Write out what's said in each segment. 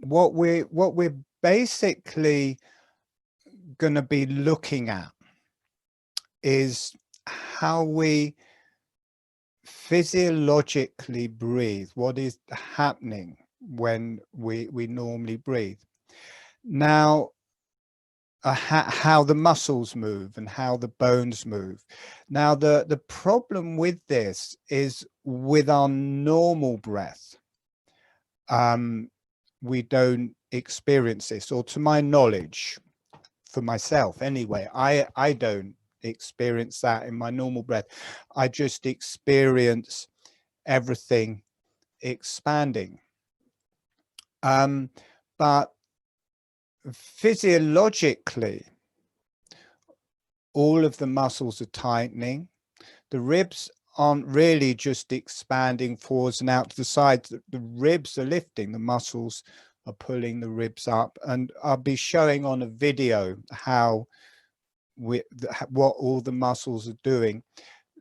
what we're basically going to be looking at is how we physiologically breathe, what is happening when we normally breathe. Now, how the muscles move and how the bones move. Now, the problem with this is with our normal breath, we don't experience this, or to my knowledge, for myself anyway, I don't experience that in my normal breath. I just experience everything expanding. But physiologically, all of the muscles are tightening. The ribs aren't really just expanding forwards and out to the sides. The ribs are lifting, the muscles are pulling the ribs up. And I'll be showing on a video how what all the muscles are doing.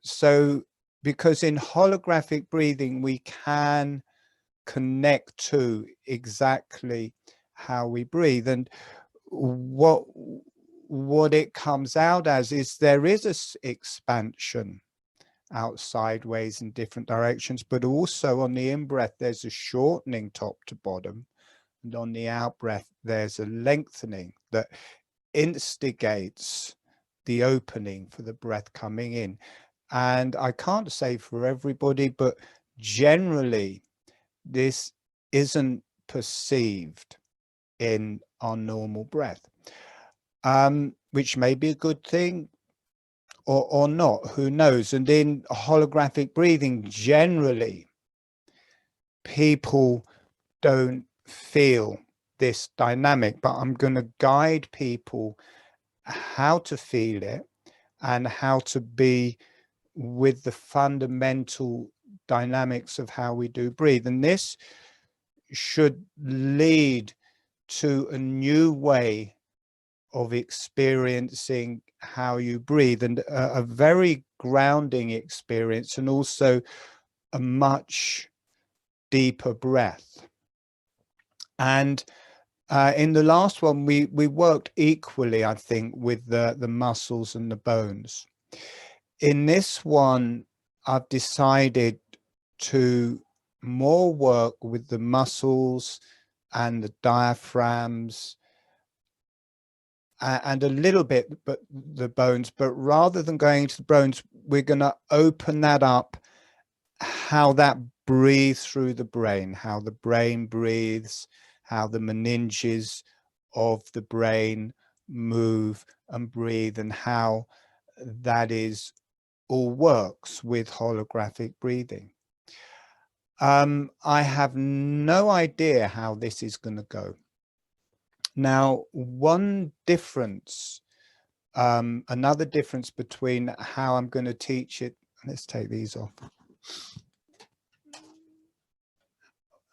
So, because in holographic breathing, we can connect to exactly how we breathe. And what it comes out as is there is a expansion out sideways in different directions, but also on the in-breath, there's a shortening top to bottom. And on the out-breath, there's a lengthening that instigates the opening for the breath coming in. And I can't say for everybody, but generally this isn't perceived in our normal breath, which may be a good thing or not, who knows. And in holographic breathing, generally people don't feel this dynamic, but I'm going to guide people how to feel it and how to be with the fundamental dynamics of how we do breathe. And this should lead to a new way of experiencing how you breathe, and a very grounding experience, and also a much deeper breath. And in the last one, we worked equally, I think, with the muscles and the bones. In this one, I've decided to more work with the muscles and the diaphragms and a little bit, but the bones, but rather than going into the bones, we're going to open that up, how that breathes through the brain, how the brain breathes, how the meninges of the brain move and breathe, and how that is all works with holographic breathing. I have no idea how this is going to go. Now, one difference, another difference between how I'm going to teach it, let's take these off.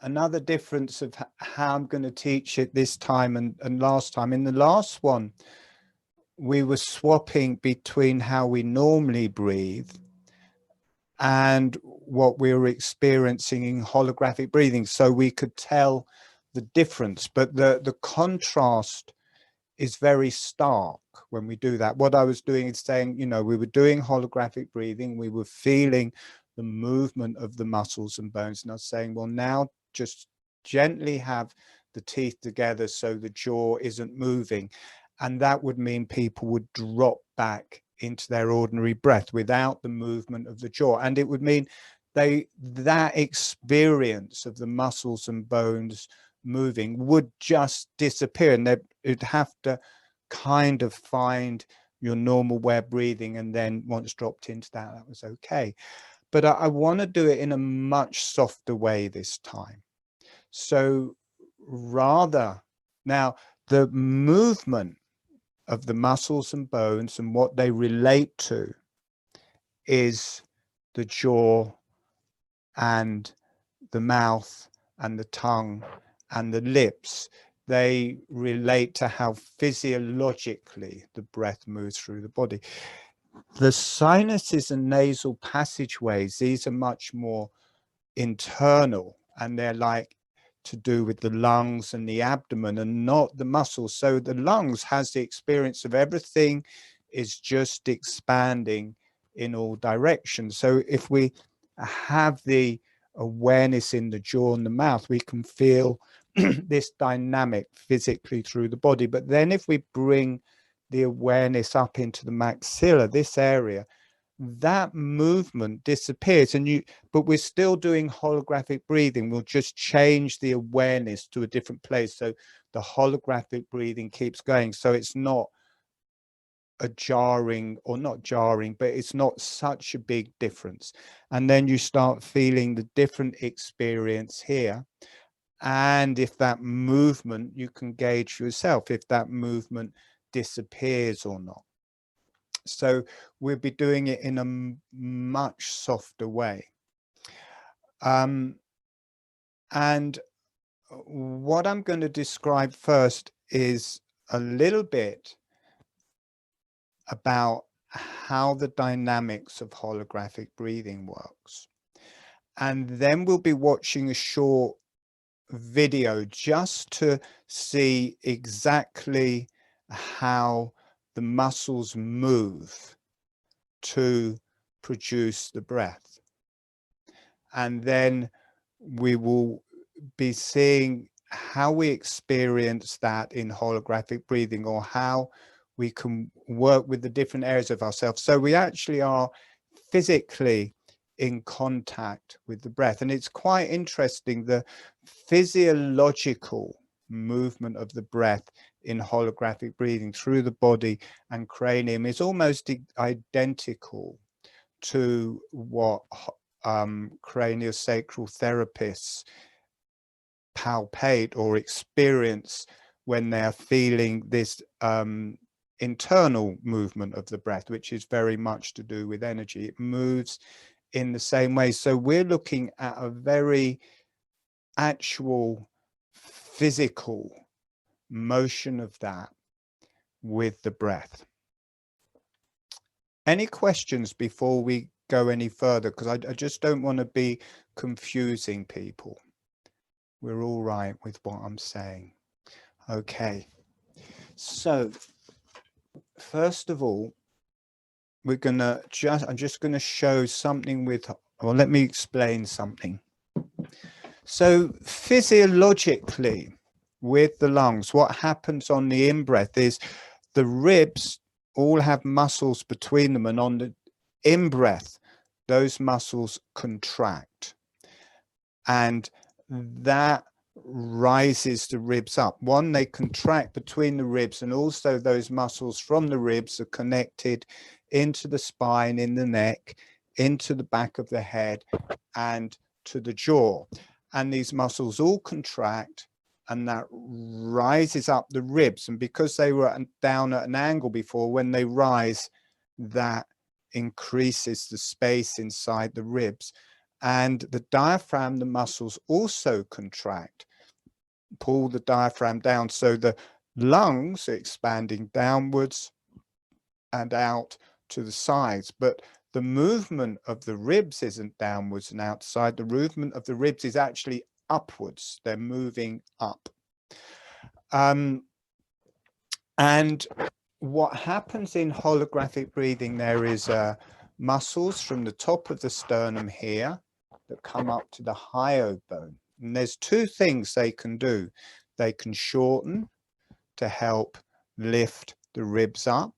Another difference of how I'm going to teach it this time and last time. In the last one, we were swapping between how we normally breathe and what we were experiencing in holographic breathing, so we could tell the difference. But the contrast is very stark when we do that. What I was doing is saying, you know, we were doing holographic breathing, we were feeling the movement of the muscles and bones, and I was saying, well, now just gently have the teeth together so the jaw isn't moving. And that would mean people would drop back into their ordinary breath without the movement of the jaw. And it would mean that experience of the muscles and bones moving would just disappear, and they'd have to kind of find your normal way of breathing, and then once dropped into that was okay. But I want to do it in a much softer way this time. So rather, now the movement of the muscles and bones and what they relate to is the jaw and the mouth and the tongue and the lips. They relate to how physiologically the breath moves through the body. The sinuses and nasal passageways, these are much more internal, and they're like to do with the lungs and the abdomen and not the muscles. So the lungs has the experience of everything is just expanding in all directions. So if we have the awareness in the jaw and the mouth, we can feel this dynamic physically through the body. But then if we bring the awareness up into the maxilla, this area, that movement disappears. But we're still doing holographic breathing. We'll just change the awareness to a different place. So the holographic breathing keeps going. So it's not a jarring, or not jarring, but it's not such a big difference. And then you start feeling the different experience here. And if that movement, you can gauge yourself if that movement disappears or not. So we'll be doing it in a much softer way. And what I'm going to describe first is a little bit about how the dynamics of holographic breathing works. And then we'll be watching a short video just to see exactly how the muscles move to produce the breath. And then we will be seeing how we experience that in holographic breathing, or how we can work with the different areas of ourselves. So we actually are physically in contact with the breath. And it's quite interesting, the physiological movement of the breath in holographic breathing through the body and cranium is almost identical to what craniosacral therapists palpate or experience when they're feeling this internal movement of the breath, which is very much to do with energy. It moves in the same way. So we're looking at a very actual physical motion of that with the breath. Any questions before we go any further? Because I just don't want to be confusing people. We're all right with what I'm saying. Okay. So first of all, we're gonna I'm just gonna show something with, well, let me explain something. So physiologically, with the lungs, what happens on the in-breath is the ribs all have muscles between them, and on the in-breath, those muscles contract, and that rises the ribs up. One, they contract between the ribs, and also those muscles from the ribs are connected into the spine, in the neck, into the back of the head, and to the jaw. And these muscles all contract, and that rises up the ribs. And because they were down at an angle before, when they rise, that increases the space inside the ribs. And the diaphragm, the muscles also contract, pull the diaphragm down. So the lungs are expanding downwards and out to the sides, but the movement of the ribs isn't downwards and outside. The movement of the ribs is actually upwards. They're moving up. And what happens in holographic breathing, there is muscles from the top of the sternum here that come up to the hyoid bone. And there's two things they can do. They can shorten to help lift the ribs up.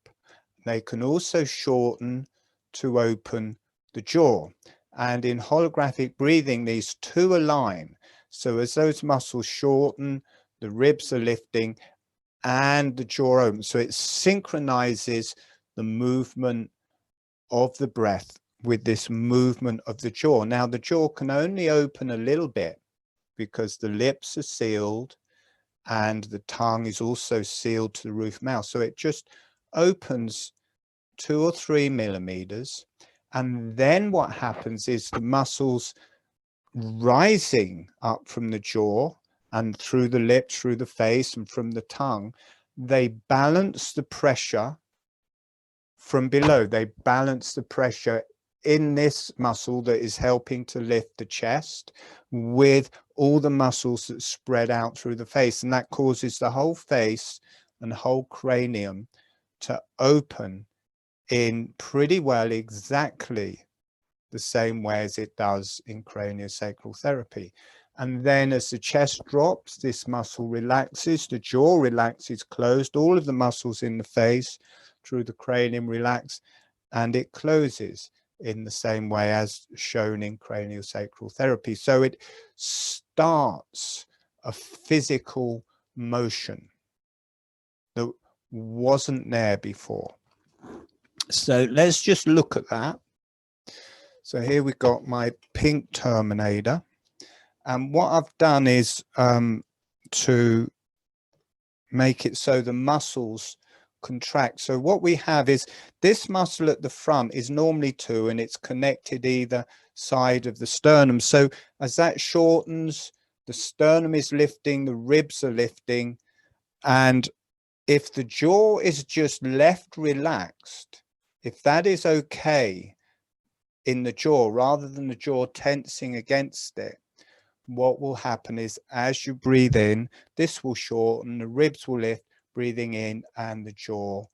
They can also shorten to open the jaw. And in holographic breathing, these two align. So as those muscles shorten, the ribs are lifting and the jaw opens. So it synchronizes the movement of the breath with this movement of the jaw. Now, the jaw can only open a little bit because the lips are sealed and the tongue is also sealed to the roof mouth. So it just opens 2 or 3 millimeters. And then what happens is the muscles rising up from the jaw and through the lips, through the face, and from the tongue, they balance the pressure from below. They balance the pressure in this muscle that is helping to lift the chest with all the muscles that spread out through the face, and that causes the whole face and whole cranium to open in pretty well exactly the same way as it does in craniosacral therapy. And then as the chest drops, this muscle relaxes, the jaw relaxes closed, all of the muscles in the face through the cranium relax, and it closes in the same way as shown in craniosacral therapy. So it starts a physical motion that wasn't there before. So let's just look at that. So here we've got my pink Terminator. And what I've done is to make it so the muscles contract. So what we have is this muscle at the front is normally 2, and it's connected either side of the sternum. So as that shortens, the sternum is lifting, the ribs are lifting. And if the jaw is just left relaxed, if that is okay in the jaw, rather than the jaw tensing against it, what will happen is as you breathe in, this will shorten, the ribs will lift, breathing in, and the jaw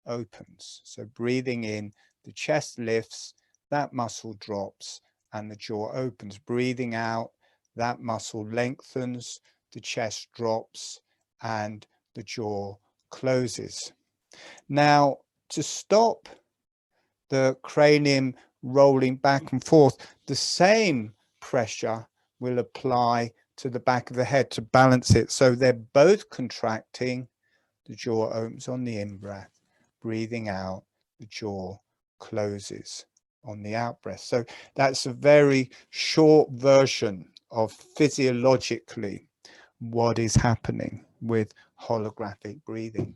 opens. So breathing in, the chest lifts, that muscle drops, and the jaw opens. Breathing out, that muscle lengthens, the chest drops, and the jaw closes. Now, to stop the cranium rolling back and forth, the same pressure will apply to the back of the head to balance it. So they're both contracting, the jaw opens on the in-breath, breathing out, the jaw closes on the out-breath. So that's a very short version of physiologically what is happening with holographic breathing.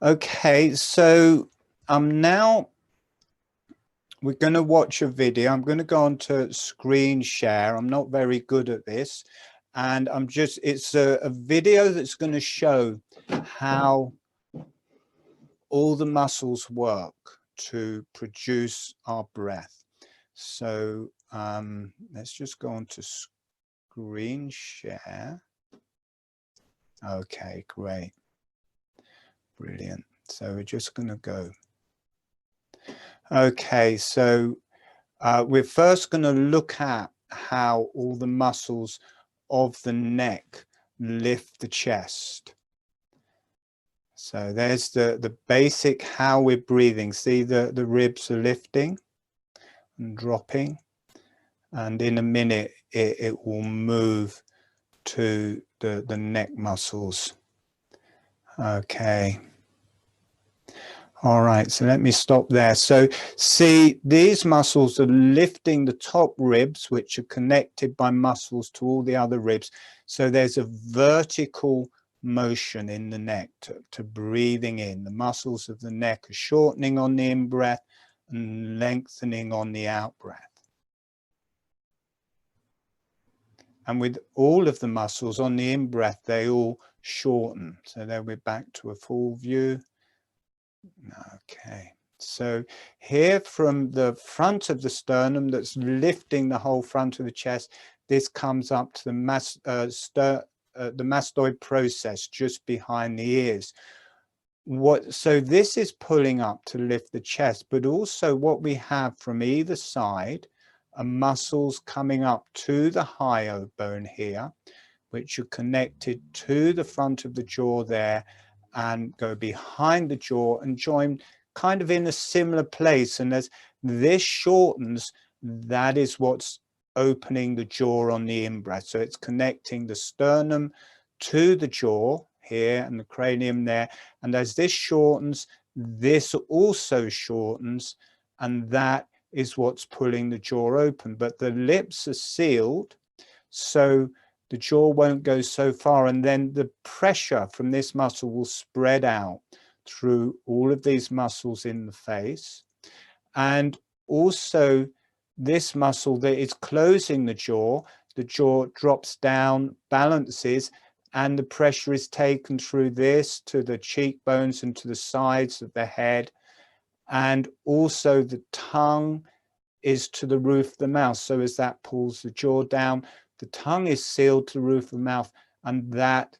Okay, so now we're going to watch a video. I'm going to go on to screen share. I'm not very good at this. And it's a video that's going to show how all the muscles work to produce our breath. So let's just go on to screen share. Okay, great. Brilliant. So we're just going to go. Okay, so we're first going to look at how all the muscles of the neck lift the chest. So there's the basic how we're breathing. See the ribs are lifting and dropping, and in a minute it will move to the neck muscles. Okay. All right, so let me stop there. So see, these muscles are lifting the top ribs, which are connected by muscles to all the other ribs. So there's a vertical motion in the neck to breathing in. The muscles of the neck are shortening on the in-breath and lengthening on the out-breath. And with all of the muscles on the in-breath, they all shorten. So then we're back to a full view. Okay, so here from the front of the sternum that's lifting the whole front of the chest, this comes up to the mastoid process just behind the ears. So this is pulling up to lift the chest, but also what we have from either side are muscles coming up to the hyoid bone here, which are connected to the front of the jaw there, and go behind the jaw and join kind of in a similar place. And as this shortens, that is what's opening the jaw on the in-breath. So it's connecting the sternum to the jaw here and the cranium there. And as this shortens, this also shortens, and that is what's pulling the jaw open. But the lips are sealed, so the jaw won't go so far, and then the pressure from this muscle will spread out through all of these muscles in the face. And also this muscle that is closing the jaw drops down, balances, and the pressure is taken through this to the cheekbones and to the sides of the head. And also the tongue is to the roof of the mouth. So as that pulls the jaw down, the tongue is sealed to the roof of the mouth, and that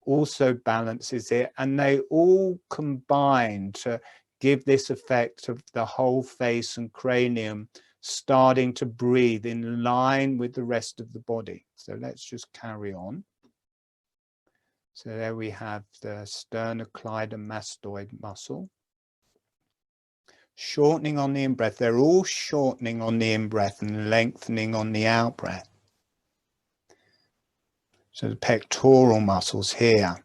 also balances it. And they all combine to give this effect of the whole face and cranium starting to breathe in line with the rest of the body. So let's just carry on. So there we have the sternocleidomastoid muscle. Shortening on the in-breath. They're all shortening on the in-breath and lengthening on the out-breath. So the pectoral muscles here.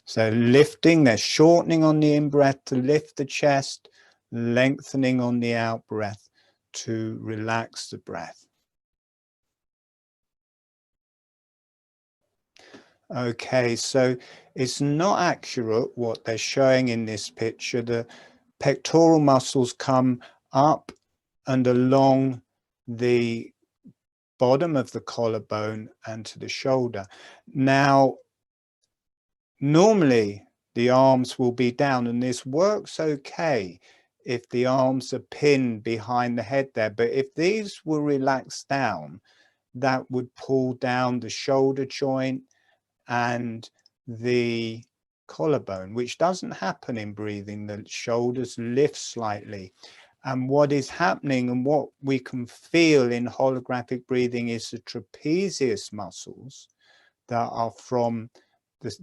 So lifting, they're shortening on the in-breath to lift the chest, lengthening on the out-breath to relax the breath. Okay, so it's not accurate what they're showing in this picture. The pectoral muscles come up and along the bottom of the collarbone and to the shoulder. Now, normally the arms will be down, and this works okay if the arms are pinned behind the head there. But if these were relaxed down, that would pull down the shoulder joint and the collarbone, which doesn't happen in breathing. The shoulders lift slightly. And what is happening and what we can feel in holographic breathing is the trapezius muscles that are from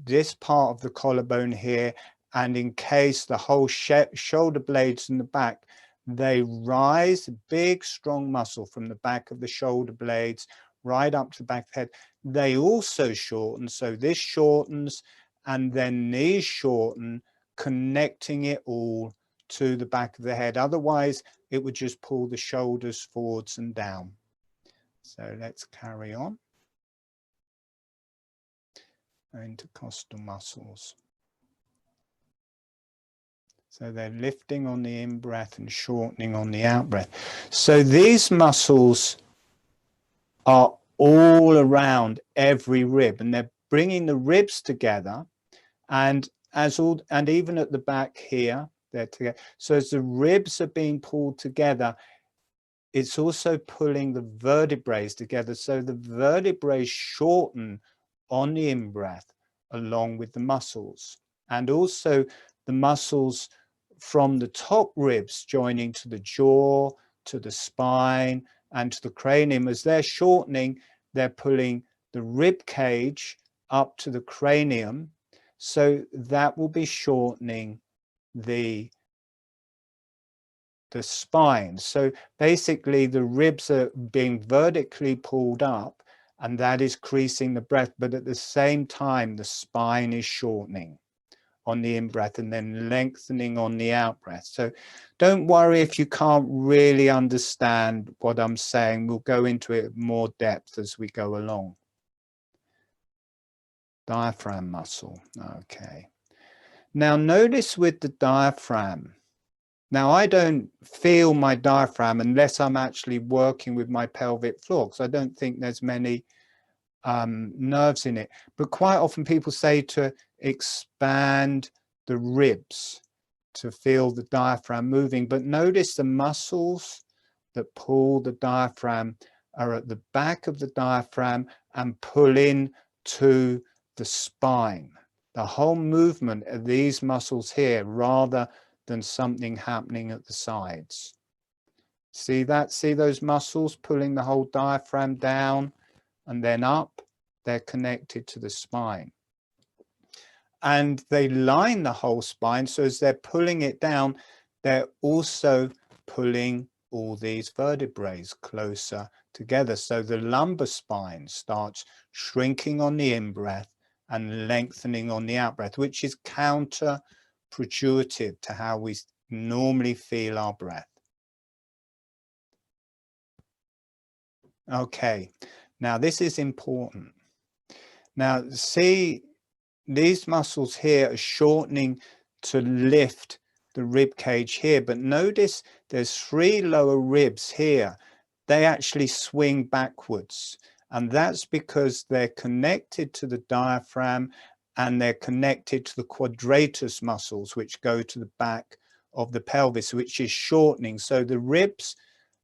this part of the collarbone here, and encase the whole shoulder blades in the back. They rise, big strong muscle from the back of the shoulder blades right up to the back of the head. They also shorten, so this shortens and then these shorten, connecting it all to the back of the head. Otherwise it would just pull the shoulders forwards and down. So let's carry on. Intercostal muscles. So they're lifting on the in-breath and shortening on the out-breath. So these muscles are all around every rib, and they're bringing the ribs together, and even at the back here, they're together. So as the ribs are being pulled together, it's also pulling the vertebrae together. So the vertebrae shorten on the in-breath along with the muscles, and also the muscles from the top ribs joining to the jaw, to the spine and to the cranium. As they're shortening, they're pulling the rib cage up to the cranium, so that will be shortening the spine. So basically the ribs are being vertically pulled up, and that is increasing the breath, but at the same time the spine is shortening on the in-breath and then lengthening on the out-breath. So don't worry if you can't really understand what I'm saying. We'll go into it in more depth as we go along. Diaphragm muscle. Okay. Now notice with the diaphragm, now I don't feel my diaphragm unless I'm actually working with my pelvic floor, because I don't think there's many nerves in it. But quite often people say to expand the ribs to feel the diaphragm moving. But notice the muscles that pull the diaphragm are at the back of the diaphragm and pull in to the spine. The whole movement of these muscles here, rather than something happening at the sides. See that? See those muscles pulling the whole diaphragm down and then up? They're connected to the spine. And they line the whole spine, so as they're pulling it down, they're also pulling all these vertebrae closer together. So the lumbar spine starts shrinking on the in-breath and lengthening on the out-breath, which is counterproductive to how we normally feel our breath. Okay, now this is important. Now see, these muscles here are shortening to lift the rib cage here, but notice there's 3 lower ribs here. They actually swing backwards, and that's because they're connected to the diaphragm and they're connected to the quadratus muscles, which go to the back of the pelvis, which is shortening. So the ribs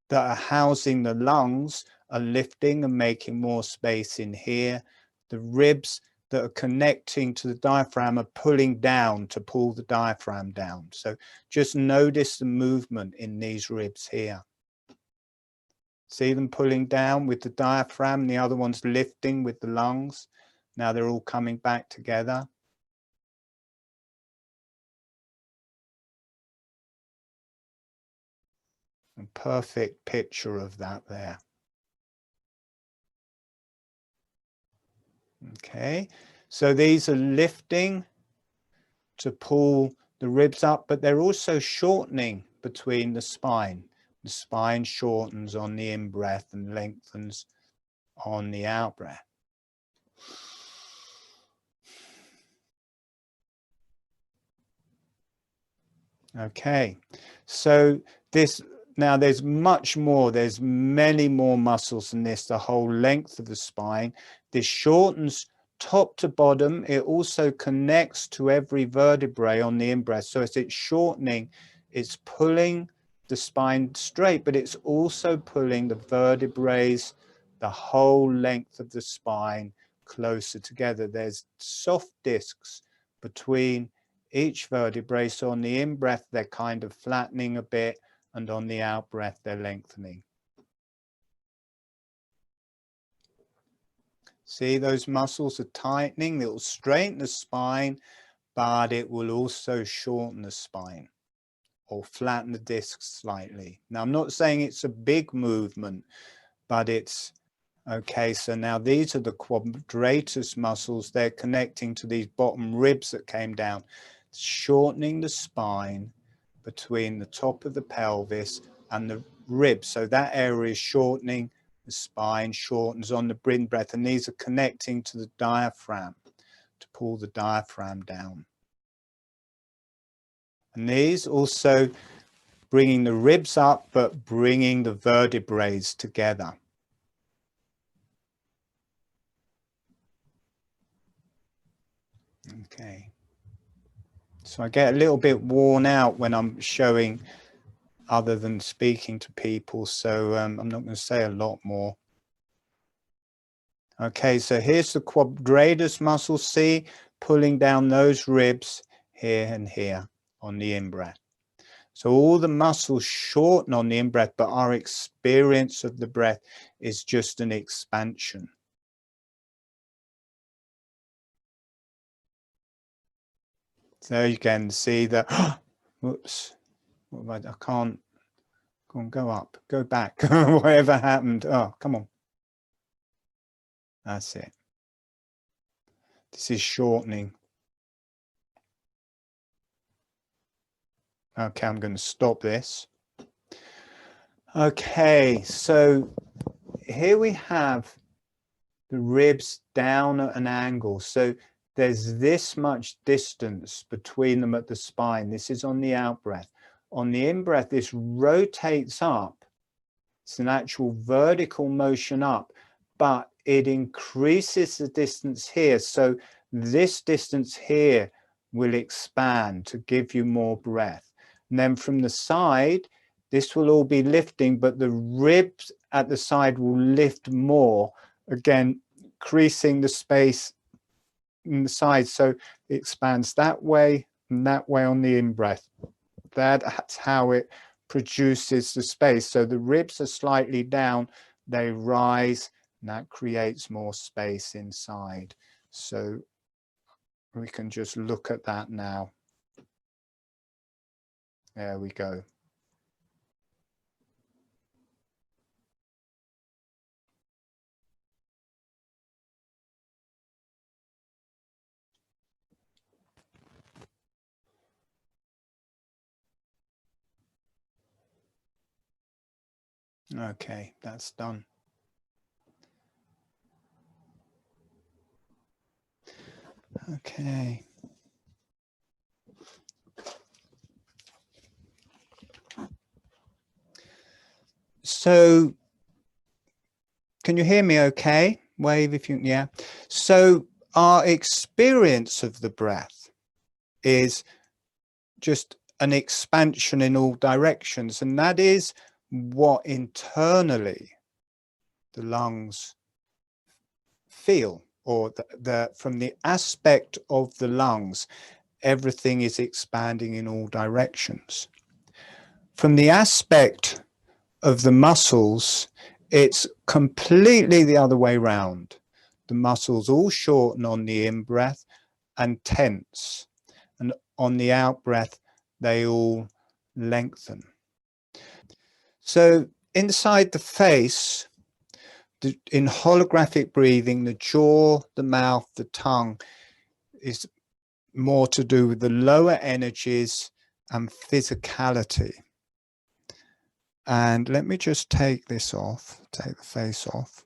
that are housing the lungs are lifting and making more space in here. The ribs that are connecting to the diaphragm are pulling down to pull the diaphragm down. So just notice the movement in these ribs here. See them pulling down with the diaphragm, the other one's lifting with the lungs. Now they're all coming back together. A perfect picture of that there. Okay, so these are lifting to pull the ribs up, but they're also shortening between the spine. The spine shortens on the in-breath and lengthens on the out-breath. Okay, so now there's much more, there's many more muscles than this, the whole length of the spine. This shortens top to bottom. It also connects to every vertebrae on the in-breath. So as it's shortening, it's pulling the spine straight, but it's also pulling the vertebrae, the whole length of the spine closer together. There's soft discs between each vertebrae. So on the in-breath, they're kind of flattening a bit, and on the out-breath, they're lengthening. See, those muscles are tightening. It will straighten the spine, but it will also shorten the spine or flatten the discs slightly. Now, I'm not saying it's a big movement, but it's okay. So now these are the quadratus muscles. They're connecting to these bottom ribs that came down, shortening the spine between the top of the pelvis and the ribs. So that area is shortening, the spine shortens on the in-breath, and these are connecting to the diaphragm to pull the diaphragm down. And these also bringing the ribs up, but bringing the vertebrae together. Okay. So I get a little bit worn out when I'm showing other than speaking to people. So I'm not going to say a lot more. Okay, so here's the quadratus muscle, see, pulling down those ribs here and here on the in-breath. So all the muscles shorten on the in-breath, but our experience of the breath is just an expansion. So you can see that, whoops, I can't, go up, go back, whatever happened. Oh, come on. That's it. This is shortening. Okay, I'm going to stop this. Okay, so here we have the ribs down at an angle. So there's this much distance between them at the spine. This is on the out-breath. On the in-breath, this rotates up. It's an actual vertical motion up, but it increases the distance here. So this distance here will expand to give you more breath. And then from the side, this will all be lifting, but the ribs at the side will lift more, again, increasing the space in the side. So it expands that way and that way on the in-breath. That's how it produces the space. So the ribs are slightly down, they rise, and that creates more space inside. So we can just look at that now. There we go. Okay, that's done. Okay. So can you hear me okay? Wave if you, yeah. So our experience of the breath is just an expansion in all directions. And that is what internally the lungs feel, or from the aspect of the lungs, everything is expanding in all directions. From the aspect of the muscles, it's completely the other way round. The muscles all shorten on the in-breath and tense, and on the out-breath, they all lengthen. So inside the face, in holographic breathing, the jaw, the mouth, the tongue is more to do with the lower energies and physicality. And let me just take this off, take the face off.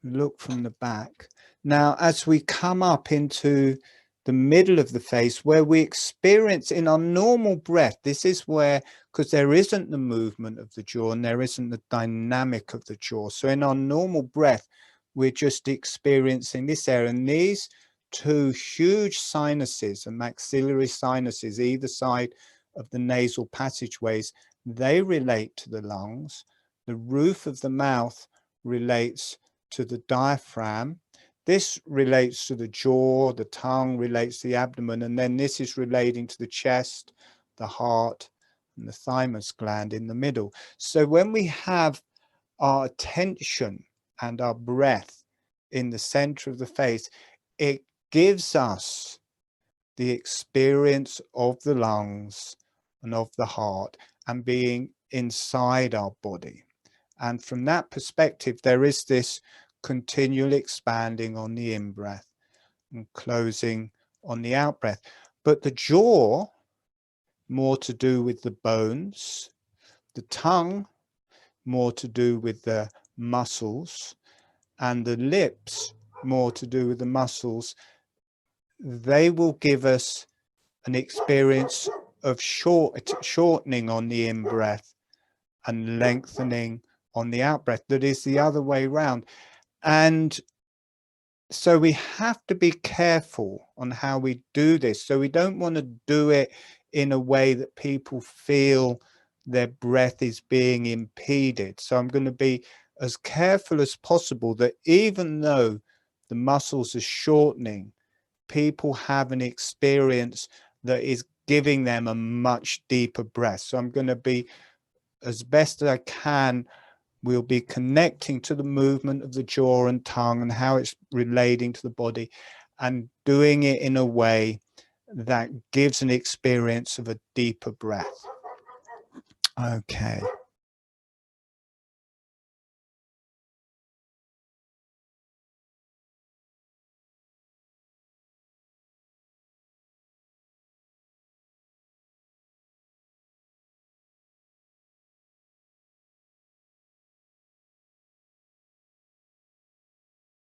Look from the back. Now, as we come up into the middle of the face, where we experience in our normal breath, this is where, because there isn't the movement of the jaw and there isn't the dynamic of the jaw. So in our normal breath, we're just experiencing this area. And these two huge sinuses and maxillary sinuses, either side of the nasal passageways, they relate to the lungs. The roof of the mouth relates to the diaphragm. This relates to the jaw, the tongue relates to the abdomen, and then this is relating to the chest, the heart, and the thymus gland in the middle. So when we have our attention and our breath in the center of the face, it gives us the experience of the lungs and of the heart and being inside our body. And from that perspective, there is this continual expanding on the in-breath and closing on the out-breath. But the jaw, more to do with the bones, the tongue, more to do with the muscles, and the lips, more to do with the muscles, they will give us an experience of shortening on the in-breath and lengthening on the out-breath. That is the other way around. And so we have to be careful on how we do this. So we don't want to do it in a way that people feel their breath is being impeded. So I'm going to be as careful as possible that even though the muscles are shortening, people have an experience that is giving them a much deeper breath. So I'm going to be, as best as I can, we'll be connecting to the movement of the jaw and tongue and how it's relating to the body, and doing it in a way that gives an experience of a deeper breath. Okay.